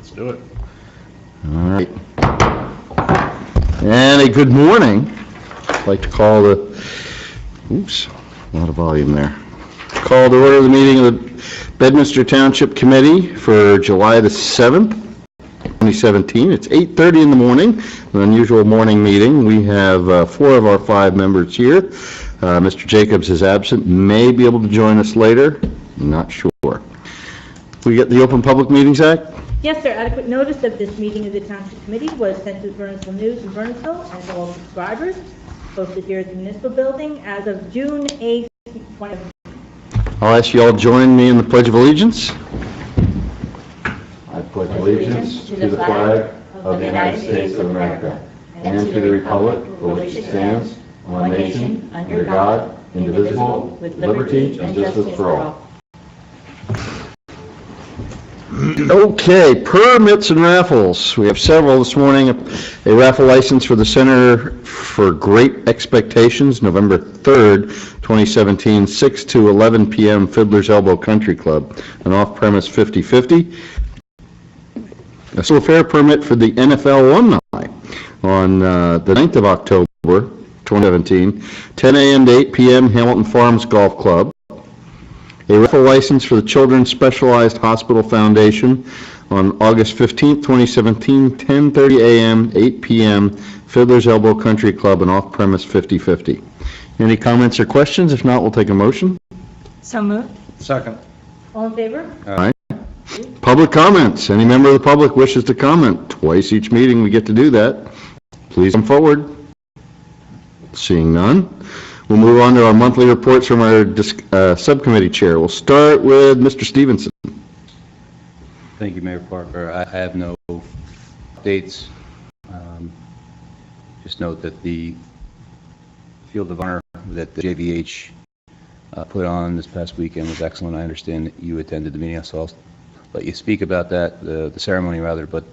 Let's do it. All right. And a good morning. I'd like to call the, oops, a lot of volume there. Call to order the meeting of the Bedminster Township Committee for July the 7th, 2017. It's 8:30 in the morning, an unusual morning meeting. We have 4 of our 5 members here. Mr. Jacobs is absent, may be able to join us later, not sure. We get the Open Public Meetings Act? Yes, sir. Adequate notice of this meeting of the Township Committee was sent to the Burnsville News in Burnsville and to all subscribers, posted here at the Municipal Building as of June 8th, 2017. I'll ask you all to join me in the Pledge of Allegiance. I pledge allegiance to the flag of the United States of America and to the republic for which it stands, one nation, under God, indivisible, with liberty and justice for all. Okay, permits and raffles. We have several this morning. A raffle license for the Center for Great Expectations, November 3rd, 2017, 6 to 11 p.m., Fiddler's Elbow Country Club, an off-premise 50/50. A civil fair permit for the NFL alumni on the 9th of October, 2017, 10 a.m. to 8 p.m., Hamilton Farms Golf Club. A raffle license for the Children's Specialized Hospital Foundation on August 15th, 2017, 10:30 a.m., 8 p.m., Fiddler's Elbow Country Club, and off-premise 50/50. Any comments or questions? If not, we'll take a motion. So moved. Second. All in favor? All right. Public comments. Any member of the public wishes to comment. Twice each meeting we get to do that. Please come forward. Seeing none. We'll move on to our monthly reports from our subcommittee chair. We'll start with Mr. Stevenson. Thank you, Mayor Parker. I have no updates. Just note that the Field of Honor that the JVH put on this past weekend was excellent. I understand that you attended the meeting, so I'll let you speak about that, the ceremony rather, but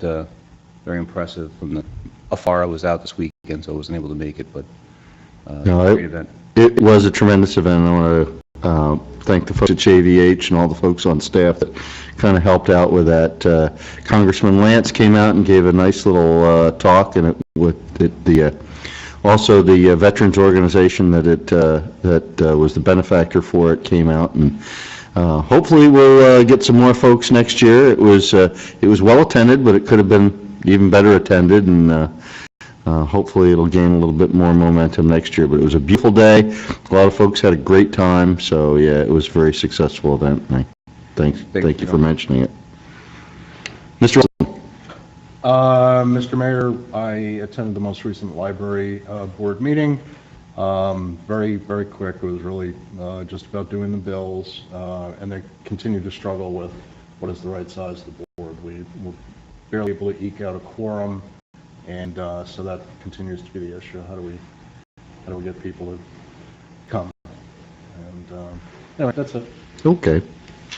very impressive from the afar. I was out this weekend, so I wasn't able to make it, but great event. It was a tremendous event. I want to thank the folks at JVH and all the folks on staff that kind of helped out with that. Congressman Lance came out and gave a nice little talk, and also the veterans organization that was the benefactor for it came out, and hopefully we'll get some more folks next year. It was well attended, but it could have been even better attended, and hopefully it'll gain a little bit more momentum next year. But it was a beautiful day. A lot of folks had a great time. So yeah, it was a very successful event. Thank you for mentioning it. Mr. Wilson. Mr. Mayor, I attended the most recent library board meeting. Very, very quick. It was really just about doing the bills, and they continue to struggle with what is the right size of the board. We were barely able to eke out a quorum. And so that continues to be the issue. How do we get people to come? And anyway, that's it. Okay,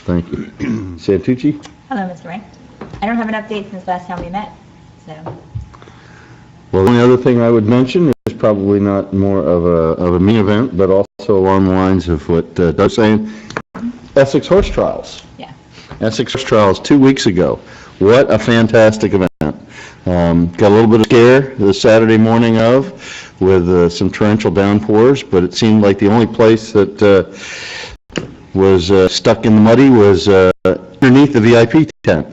thank you. Santucci? Hello, Mr. Ray. I don't have an update since last time we met, so. Well, the only other thing I would mention is probably not more of a main event, but also along the lines of what Doug was saying, Essex Horse Trials. Yeah. Essex Horse Trials 2 weeks ago. What a fantastic event. Got a little bit of scare the Saturday morning with some torrential downpours, but it seemed like the only place that was stuck in the muddy was underneath the VIP tent.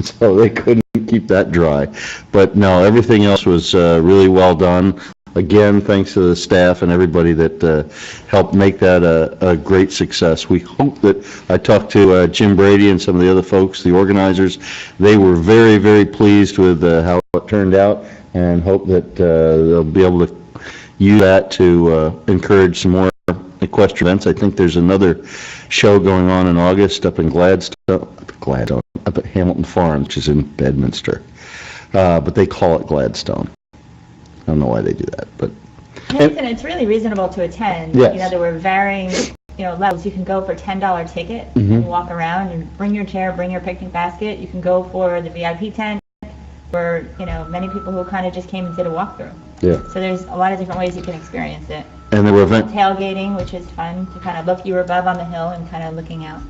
So they couldn't keep that dry. But no, everything else was really well done. Again, thanks to the staff and everybody that helped make that a great success. We hope that, I talked to Jim Brady and some of the other folks, the organizers. They were very, very pleased with how it turned out, and hope that they'll be able to use that to encourage some more equestrian events. I think there's another show going on in August up in Gladstone, up at Hamilton Farms, which is in Bedminster. But they call it Gladstone. I don't know why they do that, but Listen, it's really reasonable to attend. Yes. You know, there were varying, levels. You can go for $10 ticket and walk around and bring your chair, bring your picnic basket. You can go for the VIP tent for, many people who kind of just came and did a walkthrough. Yeah. So there's a lot of different ways you can experience it. And there were events. Tailgating, which is fun to kind of look. You were above on the hill and kind of looking out,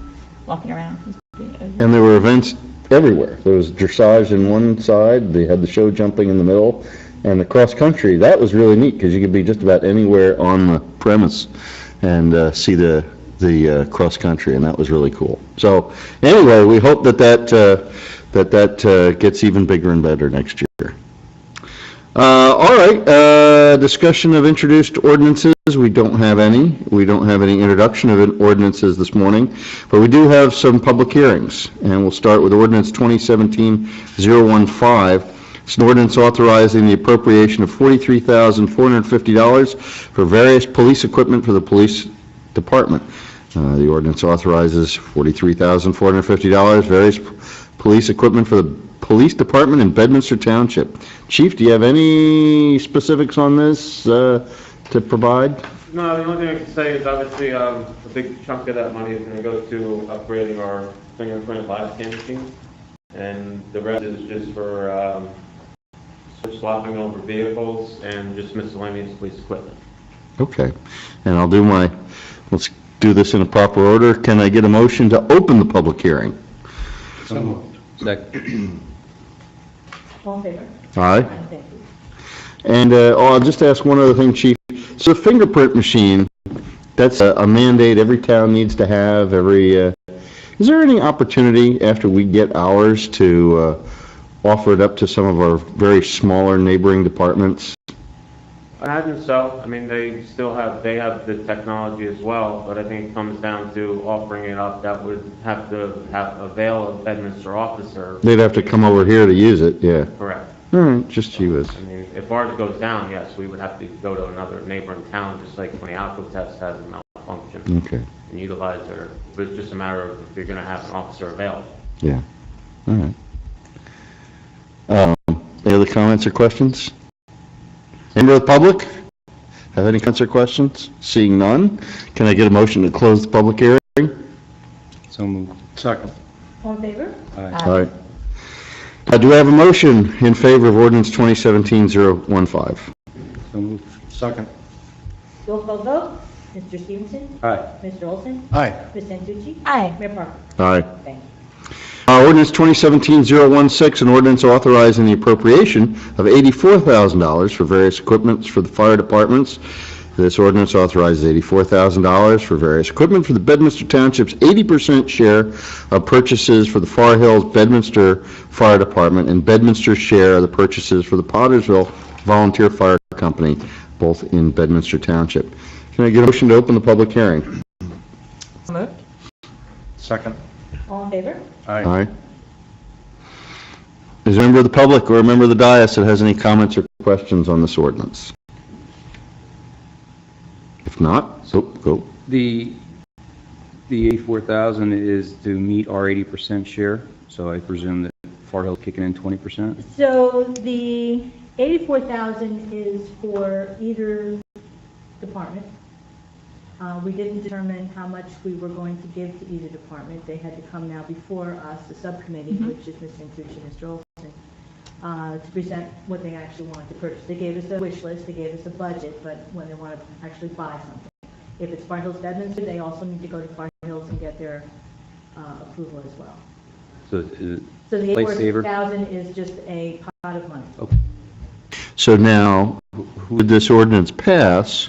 walking around. And there were events everywhere. There was dressage in one side, they had the show jumping in the middle, and the cross-country, that was really neat, because you could be just about anywhere on the premise and see the cross-country, and that was really cool. So, anyway, we hope that gets even bigger and better next year. All right, discussion of introduced ordinances. We don't have any. We don't have any introduction of ordinances this morning, but we do have some public hearings, and we'll start with ordinance 2017-015. It's an ordinance authorizing the appropriation of $43,450 for various police equipment for the police department. The ordinance authorizes $43,450, various police equipment for the police department in Bedminster Township. Chief, do you have any specifics on this to provide? No, the only thing I can say is obviously a big chunk of that money is going to go to upgrading our fingerprint live scan machine, and the rest is just for swapping over vehicles and just miscellaneous police equipment. Okay, and let's do this in a proper order. Can I get a motion to open the public hearing? So moved. Second. All in favor? Aye. Thank you. And I'll just ask one other thing, Chief. So the fingerprint machine, that's a mandate every town needs to have, is there any opportunity after we get ours to offer it up to some of our very smaller neighboring departments? I imagine so. I mean, they have the technology as well, but I think it comes down to offering it up. That would have to avail of Bedminster officer. They'd have to come over here to use it, yeah. Correct. All right, just curious. I mean, if ours goes down, yes, we would have to go to another neighboring town, just like when the Alco-Test has a malfunction, Okay, and utilize it. But it's just a matter of if you're going to have an officer available. yeah, all right. Any other comments or questions? Member of the public? Have any comments or questions? Seeing none, can I get a motion to close the public hearing? So moved. Second. All in favor? Aye. All right. Do I have a motion in favor of ordinance 2017-015? So moved. Second. Roll call vote. Mr. Stevenson? Aye. Mr. Olson? Aye. Ms. Santucci? Aye. Mayor Parker? Aye. Thank you. Ordinance 2017-016, an ordinance authorizing the appropriation of $84,000 for various equipments for the fire departments. This ordinance authorizes $84,000 for various equipment for the Bedminster Township's 80% share of purchases for the Far Hills Bedminster Fire Department and Bedminster's share of the purchases for the Pottersville Volunteer Fire Company, both in Bedminster Township. Can I get a motion to open the public hearing? So moved. Second. All in favor? Aye. Is there a member of the public or a member of the dais that has any comments or questions on this ordinance? If not, go. The 84,000 is to meet our 80% share, so I presume that Far Hill's kicking in 20%? So the 84,000 is for either department. We didn't determine how much we were going to give to either department. They had to come now before us, the subcommittee, which is Ms. Santucci and Mr. Olson, to present what they actually wanted to purchase. They gave us a wish list, they gave us a budget, but when they want to actually buy something. If it's Far Hills Bedminster, they also need to go to Far Hills and get their approval as well. So So the Lifesaver. 84,000 is just a pot of money. Okay. So now, would this ordinance pass,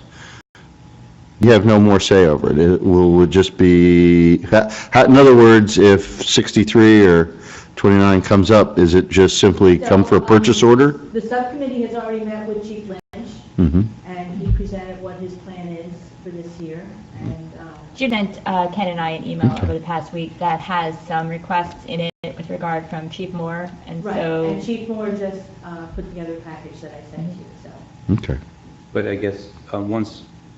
you have no more say over it. It would just be, in other words, if 63 or 29 comes up, is it just simply come for a purchase order? The subcommittee has already met with Chief Lynch, Mm-hmm. and he presented what his plan is for this year, and, She sent Ken and I an email over the past week that has some requests in it with regard from Chief Moore, and right, so... and Chief Moore just put together a package that I sent you, so. Okay. But I guess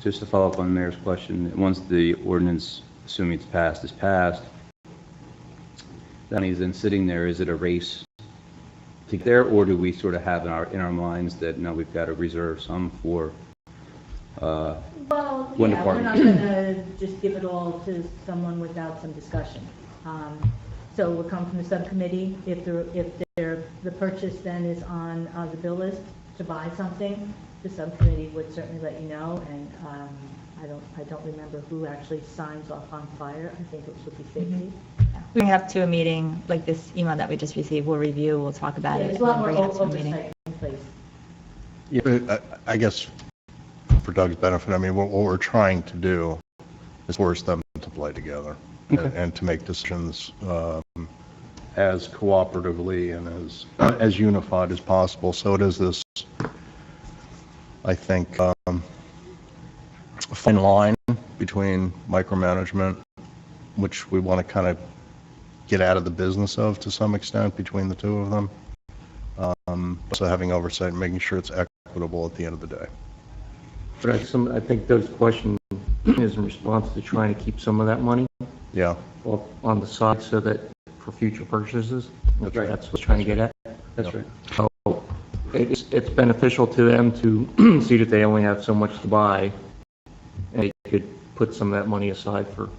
just to follow up on the mayor's question, once the ordinance, assuming it's passed, is passed, that means then sitting there, is it a race to get there, or do we sort of have in our minds that, no, we've got to reserve some for Well, one yeah, we're not department? going to just give it all to someone without some discussion. So we'll come from the subcommittee. If the purchase then is on the bill list to buy something, the subcommittee would certainly let you know, and I I don't remember who actually signs off on fire. I think it would be safety. We bring it up to a meeting, like this email that we just received, we'll review, we'll talk about Yeah, it. there's a lot more and bring it up to a meeting. oversight in place. Yeah, I guess for Doug's benefit, I mean, what we're trying to do is force them to play together and to make decisions as cooperatively and as unified as possible. So it is this, I think, fine line between micromanagement, which we want to kind of get out of the business of to some extent between the two of them. Also having oversight and making sure it's equitable at the end of the day. But I think Doug's question is in response to trying to keep some of that money Yeah. on the side so that for future purchases. That's right. That's what we're trying to get at. That's right. So it's beneficial to them to see that they only have so much to buy, and they could put some of that money aside for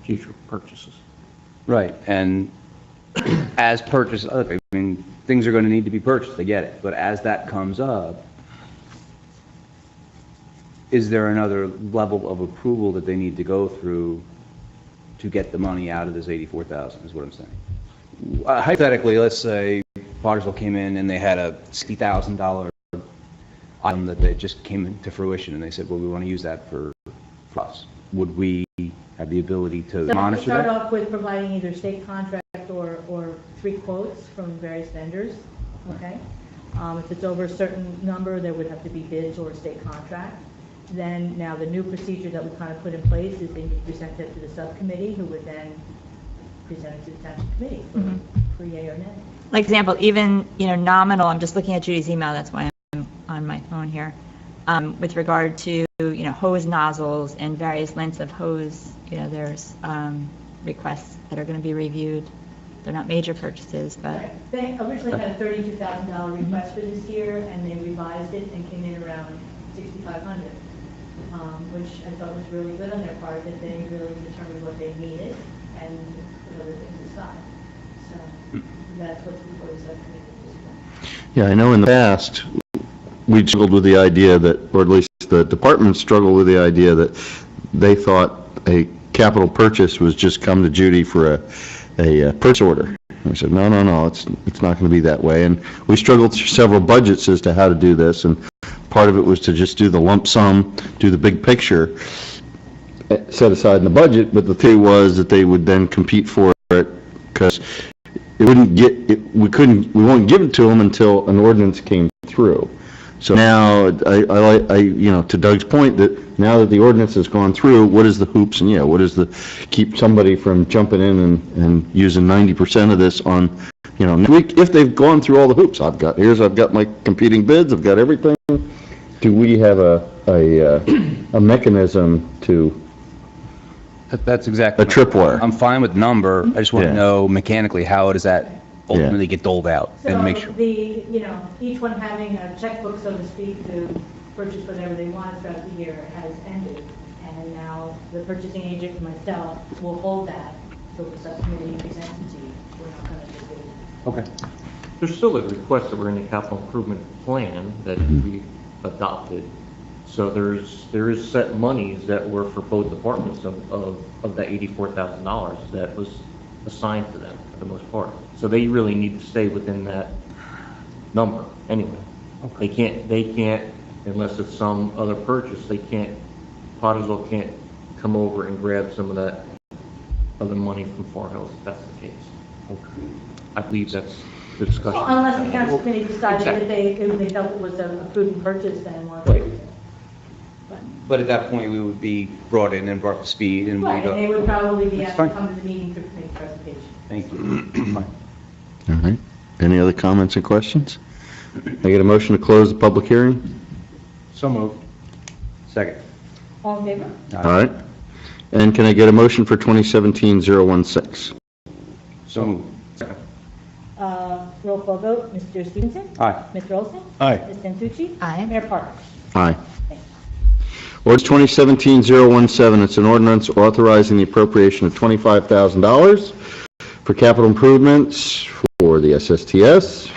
future purchases. Right, and as purchase, I mean, things are going to need to be purchased, I get it, but as that comes up, is there another level of approval that they need to go through to get the money out of this 84,000, is what I'm saying? Hypothetically, let's say Pottersville came in and they had a $60,000 item that they just came into fruition, and they said, well, we want to use that for us. Would we have the ability to So monitor we start that? off with providing either state contract or 3 quotes from various vendors, okay? If it's over a certain number, there would have to be bids or a state contract. Then, now the new procedure that we kind of put in place is they present it to the subcommittee, who would then present it to the township committee for yea or nay. Like example, even, nominal, I'm just looking at Judy's email, that's why I'm on my phone here, with regard to, hose nozzles and various lengths of hose, there's requests that are going to be reviewed. They're not major purchases, but... They originally had a $32,000 request for this year, and they revised it and came in around $6,500, which I thought was really good on their part, that they really determined what they needed and put other things aside. So that's what's before the subcommittee at this point. Yeah, I know in the past, we struggled with the idea that, or at least the department struggled with the idea that they thought a capital purchase was just come to Judy for a purchase order. And we said, no, it's not going to be that way. And we struggled through several budgets as to how to do this, and part of it was to just do the lump sum, do the big picture, set aside in the budget, but the theory was that they would then compete for it, because it wouldn't get, we won't give it to them until an ordinance came through. So now, to Doug's point, that now that the ordinance has gone through, what is the hoops and, what is the, keep somebody from jumping in and using 90% of this on, next week, if they've gone through all the hoops. I've got my competing bids, I've got everything. Do we have a mechanism to, That's exactly. a tripwire? I'm fine with number, I just want to Yeah. know mechanically how does that ultimately get doled out and make So sure. each one having a checkbook, so to speak, to purchase whatever they want throughout the year has ended. And now the purchasing agent and myself will hold that until the subcommittee presents it to you. We're not going to just do it. Okay. There's still a request that were in the capital improvement plan that we adopted. So there is set monies that were for both departments of that $84,000 that was assigned to them for the most part. So they really need to stay within that number anyway. They can't, unless it's some other purchase, Pottersville can't come over and grab some of that other money from Far Hills, if that's the case. I believe that's the discussion. Well, unless the council committee decided that if they felt it was a prudent purchase, then wanted to do it. But at that point, we would be brought in and brought to speed and Right, and they would probably be asked to That's fine. come to the meeting to make a presentation. Thank you. Fine. All right. Any other comments and questions? I get a motion to close the public hearing? So moved. Second. All in favor? All right. And can I get a motion for 2017-016? So moved. Roll call vote, Mr. Stevenson? Aye. Mr. Olson? Aye. Ms. Santucci? Aye. Mayor Parker? Aye. Thanks. Ordinance 2017-017, it's an ordinance authorizing the appropriation of $25,000 for capital improvements for the SSTS.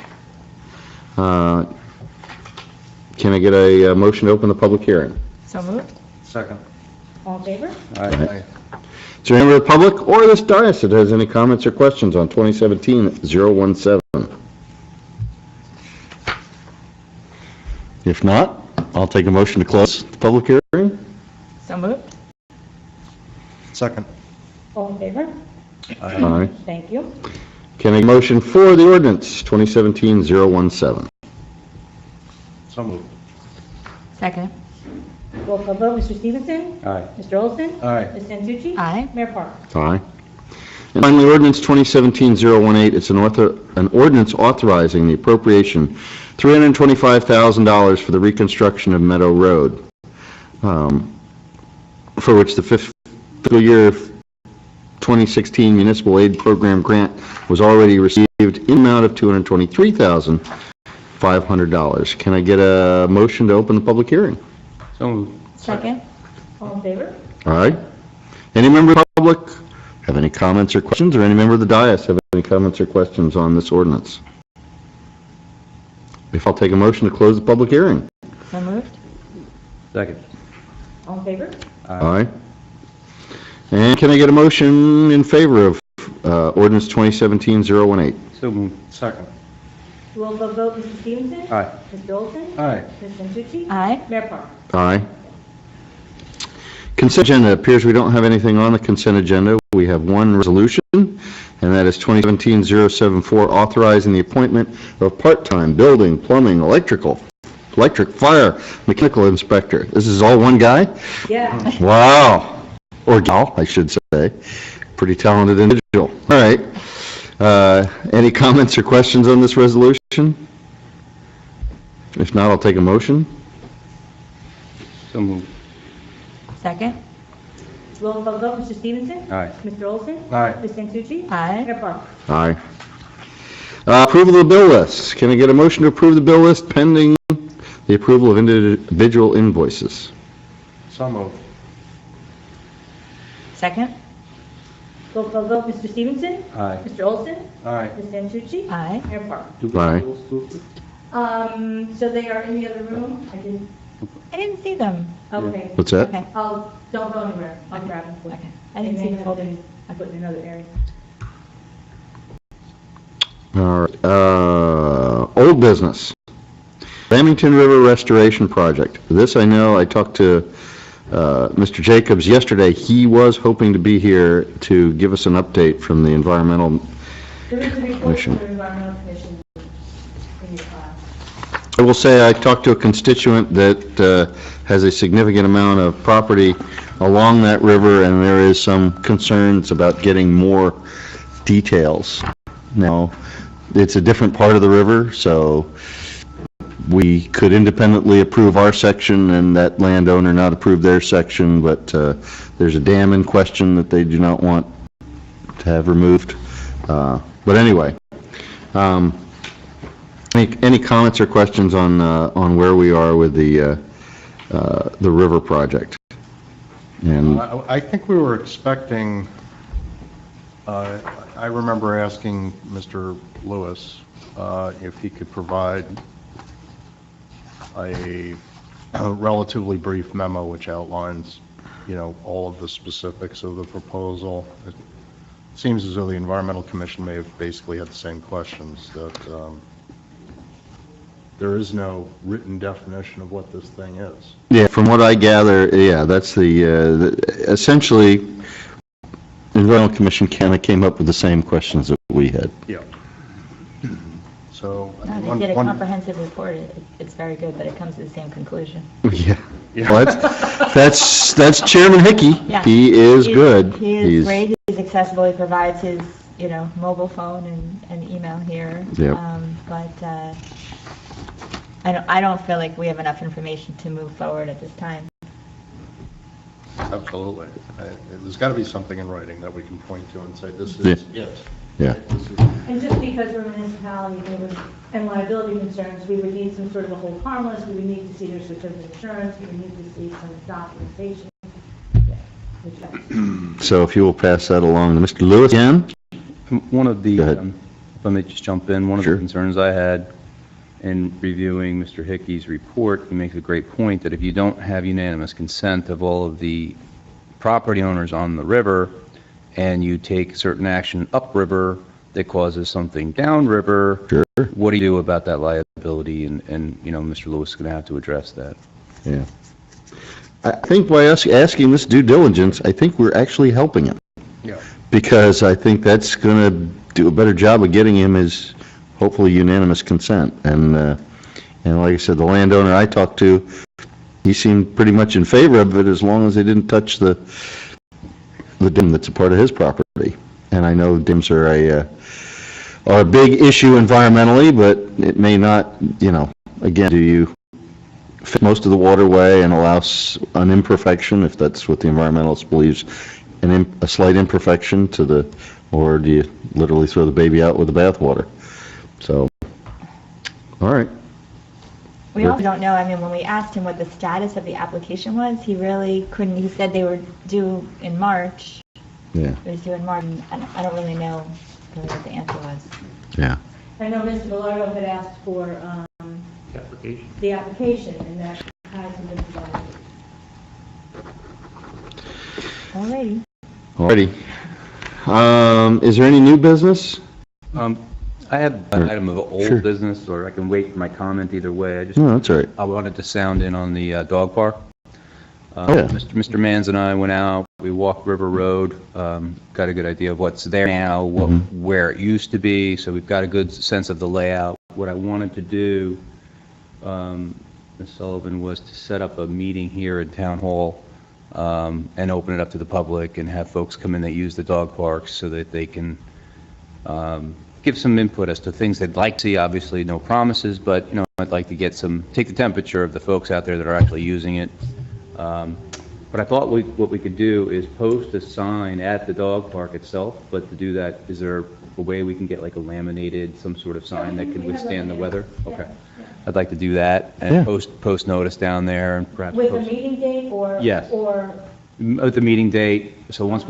Can I get a motion to open the public hearing? So moved? Second. All in favor? Aye. Is there any member of the public or this dais that has any comments or questions on 2017-017? If not, I'll take a motion to close the public hearing. So moved? Second. All in favor? Aye. Thank you. Can I get a motion for the ordinance 2017-017? So moved. Second. Roll call vote, Mr. Stevenson? Aye. Mr. Olson? Aye. Ms. Santucci? Aye. Mayor Parker? Aye. And finally, ordinance 2017-018, it's an ordinance authorizing the appropriation $325,000 for the reconstruction of Meadow Road, for which the fiscal year 2016 municipal aid program grant was already received in the amount of $223,500. Can I get a motion to open the public hearing? So moved. Second. All in favor? All right. Any member of the public have any comments or questions, or any member of the dais have any comments or questions on this ordinance? If I'll take a motion to close the public hearing. So moved? Second. All in favor? Aye. And can I get a motion in favor of ordinance 2017-018? So moved. Second. Roll call vote, Mr. Stevenson? Aye. Mr. Olson? Aye. Ms. Santucci? Aye. Mayor Parker? Aye. Consent agenda, appears we don't have anything on the consent agenda. We have one resolution, and that is 2017-074, authorizing the appointment of part-time building, plumbing, electric, fire, mechanical inspector. This is all one guy? Yeah. Wow. Or gal, I should say. Pretty talented individual. All right. Any comments or questions on this resolution? If not, I'll take a motion. So moved. Second. Roll call vote, Mr. Stevenson? Aye. Mr. Olson? Aye. Ms. Santucci? Aye. Mayor Parker? Aye. Approval of the bill list. Can I get a motion to approve the bill list pending the approval of individual invoices? So moved. Second. Roll call vote, Mr. Stevenson? Aye. Mr. Olson? Aye. Ms. Santucci? Aye. Mayor Parker? Aye. So they are in the other room? I didn't see them. Okay. What's that? Okay. Don't go anywhere. I'll grab them for you. Okay. I didn't see the folder. I put in another area. All right. Old business. Lamington River Restoration Project. This I know, I talked to Mr. Jacobs yesterday. He was hoping to be here to give us an update from the environmental. There is a report Commission. from the Environmental Commission in your file. I will say I talked to a constituent that has a significant amount of property along that river, and there is some concerns about getting more details. Now, it's a different part of the river, so we could independently approve our section and that landowner not approve their section, but there's a dam in question that they do not want to have removed. But anyway, any comments or questions on where we are with the river project? And I think we were expecting, I remember asking Mr. Lewis if he could provide a relatively brief memo which outlines, all of the specifics of the proposal. It seems as though the Environmental Commission may have basically had the same questions, that there is no written definition of what this thing is. yeah, from what I gather, yeah, that's essentially, the Environmental Commission kind of came up with the same questions that we had. Yeah. So, No, they did a comprehensive report. It's very good, but it comes to the same conclusion. Yeah. Well, that's Chairman Hickey. Yeah. He is good. He is great. He's accessible. He provides his, mobile phone and email here. Yep. But I don't feel like we have enough information to move forward at this time. absolutely. There's got to be something in writing that we can point to and say, this is it. Yeah. This is- And just because we're a municipality and liability concerns, we would need some sort of a hold harmless, we would need to see their certificate of insurance, we would need to see some documentation. So if you will pass that along to Mr. Lewis again? One of the, Go ahead. if I may just jump in, one of Sure. the concerns I had in reviewing Mr. Hickey's report, he makes a great point that if you don't have unanimous consent of all of the property owners on the river, and you take certain action upriver that causes something downriver, Sure. what do you do about that liability? And you know, Mr. Lewis is going to have to address that. Yeah. I think by us asking this due diligence, I think we're actually helping him. Yeah. Because I think that's going to do a better job of getting him his, hopefully, unanimous consent. And like I said, the landowner I talked to, he seemed pretty much in favor of it as long as they didn't touch the dam that's a part of his property. And I know dams are a big issue environmentally, but it may not, you know, again, do you fit most of the waterway and allow an imperfection, if that's what the environmentalist believes, a slight imperfection to the, or do you literally throw the baby out with the bathwater? So, all right. We also don't know, I mean, when we asked him what the status of the application was, he really couldn't, he said they were due in March. Yeah. It was due in March, and I don't really know what the answer was. Yeah. I know Mr. Velardo had asked for Application. the application, and that hasn't been provided. Alrighty. Alrighty. Is there any new business? I have an item of old Sure. business, or I can wait for my comment either way. No, that's all right. I wanted to sound in on the dog park. Yeah. Mr. Mans and I went out, we walked River Road, got a good idea of what's there now, where it used to be, so we've got a good sense of the layout. What I wanted to do, Ms. Sullivan, was to set up a meeting here at Town Hall and open it up to the public and have folks come in that use the dog parks so that they can give some input as to things they'd like to see. Obviously, no promises, but, you know, I'd like to get take the temperature of the folks out there that are actually using it. But I thought what we could do is post a sign at the dog park itself, but to do that, is there a way we can get like a laminated, some sort of sign that could withstand the weather? Okay. I'd like to do that and Yeah. post notice down there and perhaps With a post meeting date or? Yes. Or, at the meeting date. So once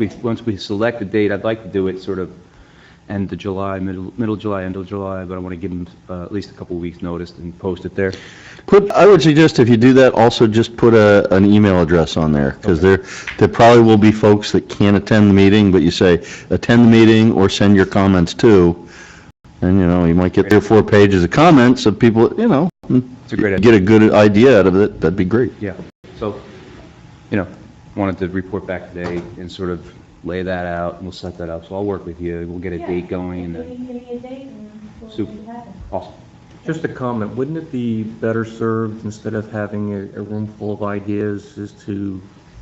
we select a date, I'd like to do it sort of end of July, middle July, end of July, but I want to give them at least a couple of weeks' notice and post it there. I would suggest if you do that, also just put an email address on there, because there probably will be folks that can't attend the meeting, but you say, attend the meeting or send your comments to, and, you know, you might get 3 or 4 pages of comments of people, you know, It's a great idea. get a good idea out of it, that'd be great. Yeah. So, you know, wanted to report back today and sort of lay that out, and we'll set that up. So I'll work with you. We'll get a date going and then, give me a date and we'll Super. make it happen. awesome. Just a comment, wouldn't it be better served, instead of having a room full of ideas, is to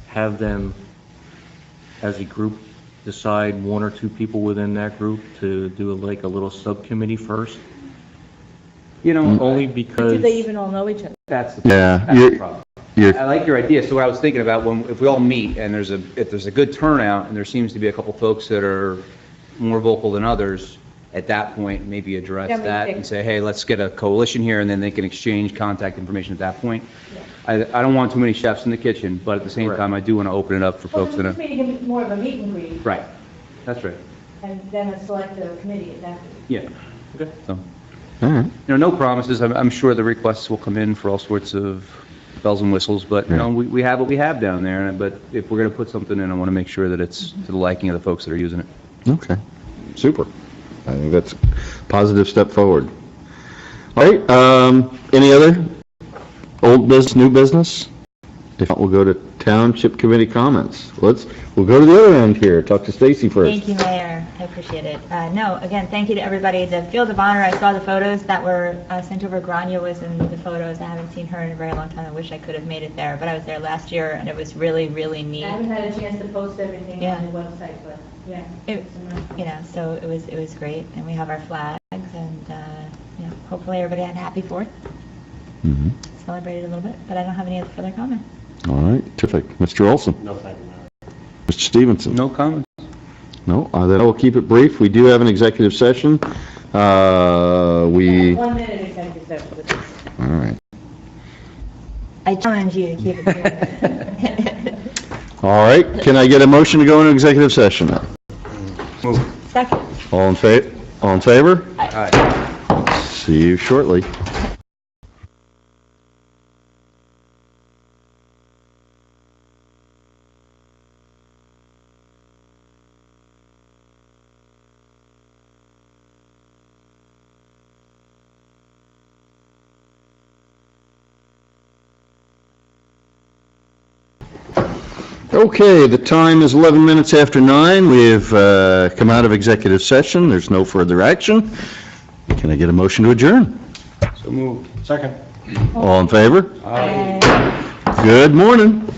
have them, as a group, decide 1 or 2 people within that group to do like a little subcommittee first? You know, Only Do because, they even all know each other? that's the Yeah, that's the problem. you're, I like your idea. So what I was thinking about, if we all meet and if there's a good turnout and there seems to be a couple folks that are more vocal than others, at that point, maybe address Then we that pick. and say, hey, let's get a coalition here, and then they can exchange contact information at that point. I don't want too many chefs in the kitchen, but at the same Right. time, I do want to open it up for Well, folks that this are, meeting is more of a meet and greet, right. That's right. and then a select committee at that. Yeah. Okay. So, all right. you know, no promises. I'm sure the requests will come in for all sorts of bells and whistles, but, you know, we have what we have down there, but if we're going to put something in, I want to make sure that it's to the liking of the folks that are using it. Okay, super. I think that's a positive step forward. All right, any other old business, new business? If not, we'll go to Township Committee comments. We'll go to the other end here, talk to Stacy first. Thank you, Mayor. I appreciate it. No, again, thank you to everybody. The Field of Honor, I saw the photos that were sent over. Grania was in the photos. I haven't seen her in a very long time. I wish I could have made it there, but I was there last year, and it was really, really I neat. haven't had a chance to post everything Yeah. on the website, but, yeah. It- You know, so it was great, and we have our flags, and, you know, hopefully everybody had a happy 4th. Mhm. Celebrated a little bit, but I don't have any other further comment. All right, terrific. Mr. Olson? no, thank you, Mayor. Mr. Stevenson? No comments? No, then I will keep it brief. We do have an executive session. We, 1 minute executive session with this. all right. I challenge you to keep it brief. All right, can I get a motion to go into executive session? Second. All in favor? Aye. See you shortly. Okay, the time is 11 minutes after 9. We have come out of executive session. There's no further action. Can I get a motion to adjourn? So moved. Second. All in favor? Aye. Good morning.